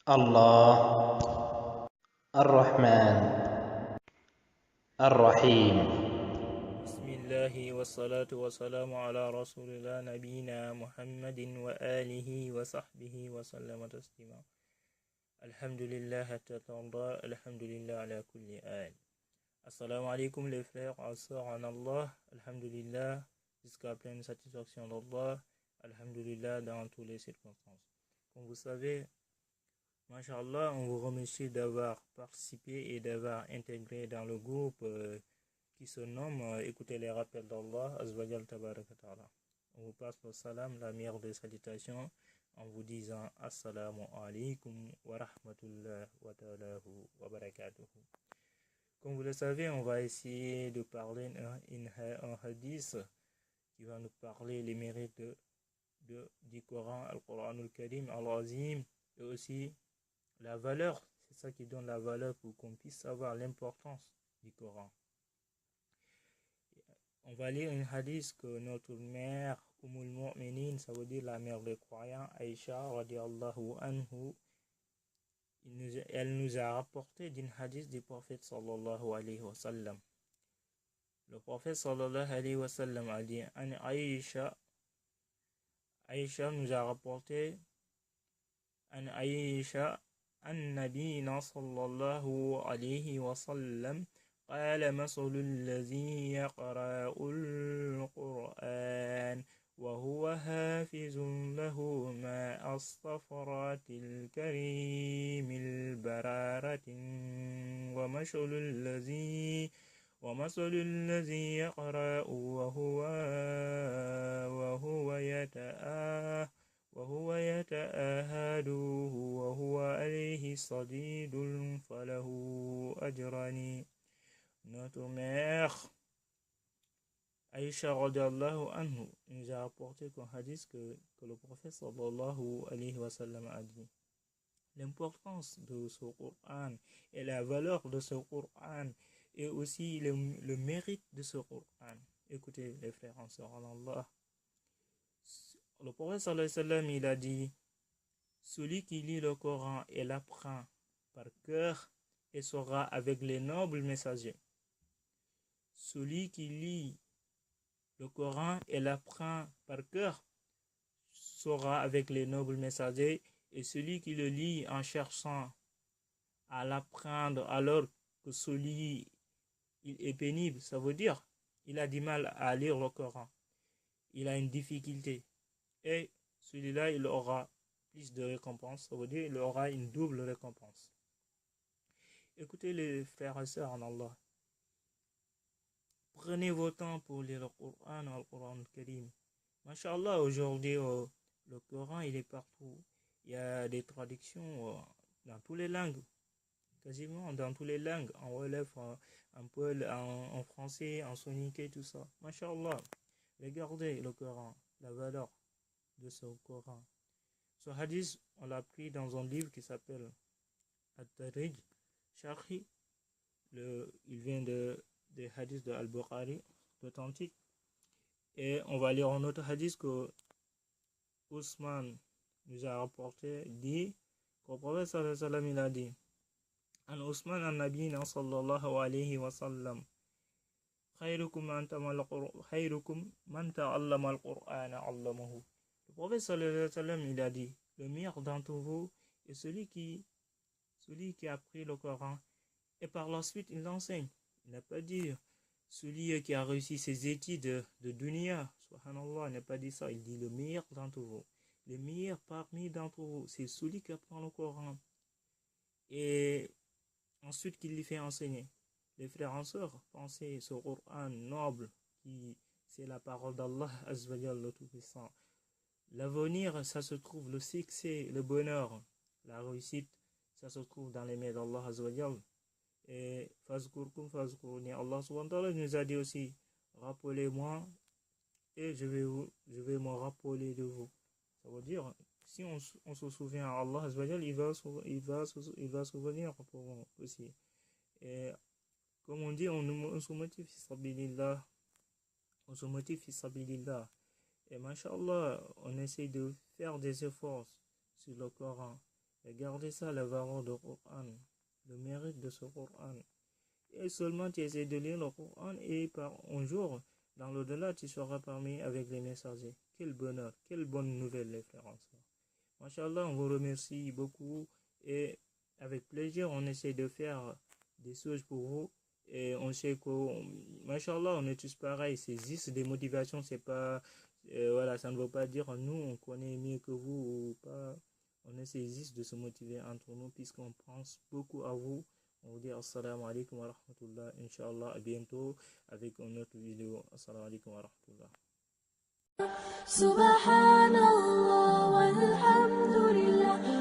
الله الرحمن الرحيم. بسم الله والصلاة والسلام على رسول الله نبينا محمد وآله وصحبه وسلم تسليما. الحمد لله حتى ترضى، الحمد لله على كل آل. Assalamu alaikum les frères et sœurs en Allah, alhamdulillah, jusqu'à pleine satisfaction d'Allah, alhamdulillah dans toutes les circonstances. Comme vous savez, Masha'Allah, on vous remercie d'avoir participé et d'avoir intégré dans le groupe qui se nomme Écoutez les rappels d'Allah, Azwajal Tabaraka Ta'ala. On vous passe le salam, la meilleure des salutations, en vous disant Assalamu alaikum wa rahmatullah wa ta'alahu wa barakatuhu. Comme vous le savez, on va essayer de parler un hadith qui va nous parler les mérites du Coran, Al-Quran al-Karim, Al-Azim, et aussi la valeur. C'est ça qui donne la valeur pour qu'on puisse savoir l'importance du Coran. On va lire un hadith que notre mère, Ummul Mu'minin, ça veut dire la mère des croyants, Aïcha, radiallahu anhu, elle nous a rapporté d'un hadith du prophète sallallahu alayhi wa sallam. Le prophète sallallahu alayhi wa sallam a dit, Aïcha nous a rapporté, Aïcha, النبي صلى الله عليه وسلم قال مثل الذي يقرأ القرآن وهو حافظ له مع الصفرات الكريم البرارة ومثل الذي يقرأ وهو يتآهد وهو عليه صديد فله أجران. Notre mère Aïcha radiallahu anhu nous a rapporté qu'un hadith que le prophète sallallahu alayhi wa sallam a dit. L'importance de ce Coran et la valeur de ce Coran et aussi le mérite de ce Coran. Écoutez les frères en sœurs en Allah. Le prophète sallallahu alayhi wa sallam il a dit, celui qui lit le Coran et l'apprend par cœur et sera avec les nobles messagers. Celui qui lit le Coran et l'apprend par cœur sera avec les nobles messagers, et celui qui le lit en cherchant à l'apprendre alors que celui il est pénible, ça veut dire il a du mal à lire le Coran, il a une difficulté, et celui-là il aura plus de récompense, ça veut dire il aura une double récompense. Écoutez les frères et sœurs en Allah, prenez vos temps pour lire le Coran, le Coran al-Karim. Masha'Allah, aujourd'hui, le Coran, il est partout. Il y a des traductions dans toutes les langues. Quasiment dans toutes les langues. En wolof, en peul, en français, en sonique, tout ça. Masha'Allah. Regardez le Coran, la valeur de ce Coran. Ce hadith, on l'a pris dans un livre qui s'appelle At-Tarij Sharhi. Il vient des hadiths de Al-Bukhari, authentique. Et on va lire un autre hadith que Ousmane nous a rapporté, dit qu'au prophète sallallahu alayhi wa sallam il a dit, An Ousmane an nabina sallallahu alayhi wa sallam, khayrukum man ta'allama al-Qur'ana 'allamahu. Le prophète sallallahu alayhi wa sallam il a dit, le meilleur d'entre vous est celui qui a appris le Coran et par la suite il l'enseigne. Il n'a pas dit celui qui a réussi ses études de dunya, subhanallah, il n'a pas dit ça, il dit le meilleur d'entre vous. Le meilleur parmi d'entre vous, c'est celui qui apprend le Coran et ensuite qui lui fait enseigner. Les frères et sœurs, pensez ce Coran noble qui c'est la parole d'Allah Azwajal le Tout-Puissant. L'avenir, ça se trouve, le succès, le bonheur, la réussite, ça se trouve dans les mains d'Allah Azwajal. Et fazkurkum fazkuruni, Allah subhanahu wa ta'ala nous a dit aussi, rappelez-moi et je vais me rappeler de vous. Ça veut dire, si on se souvient à Allah Azwajal, il va souvenir pour nous aussi. Et comme on dit, on se motive fi sabilillah. On se motive fi sabilillah. Et mashallah, on essaie de faire des efforts sur le Coran. Regardez ça, la valeur du Coran, le mérite de ce Coran. Et seulement tu essaies de lire le Coran et par un jour, dans l'au-delà, tu seras parmi avec les messagers. Quel bonheur, quelle bonne nouvelle, les frères. Masha'Allah, on vous remercie beaucoup et avec plaisir, on essaie de faire des choses pour vous. Et on sait que, Masha'Allah, on est tous pareils. C'est juste des motivations, c'est pas, voilà, ça ne veut pas dire nous, on connaît mieux que vous ou pas. On essaie juste de se motiver entre nous puisqu'on pense beaucoup à vous. On vous dit assalamu alaikum wa rahmatullah. Inch'Allah, à bientôt avec une autre vidéo. Assalamu alaikum wa rahmatullah. Subhanallah walhamdulillah.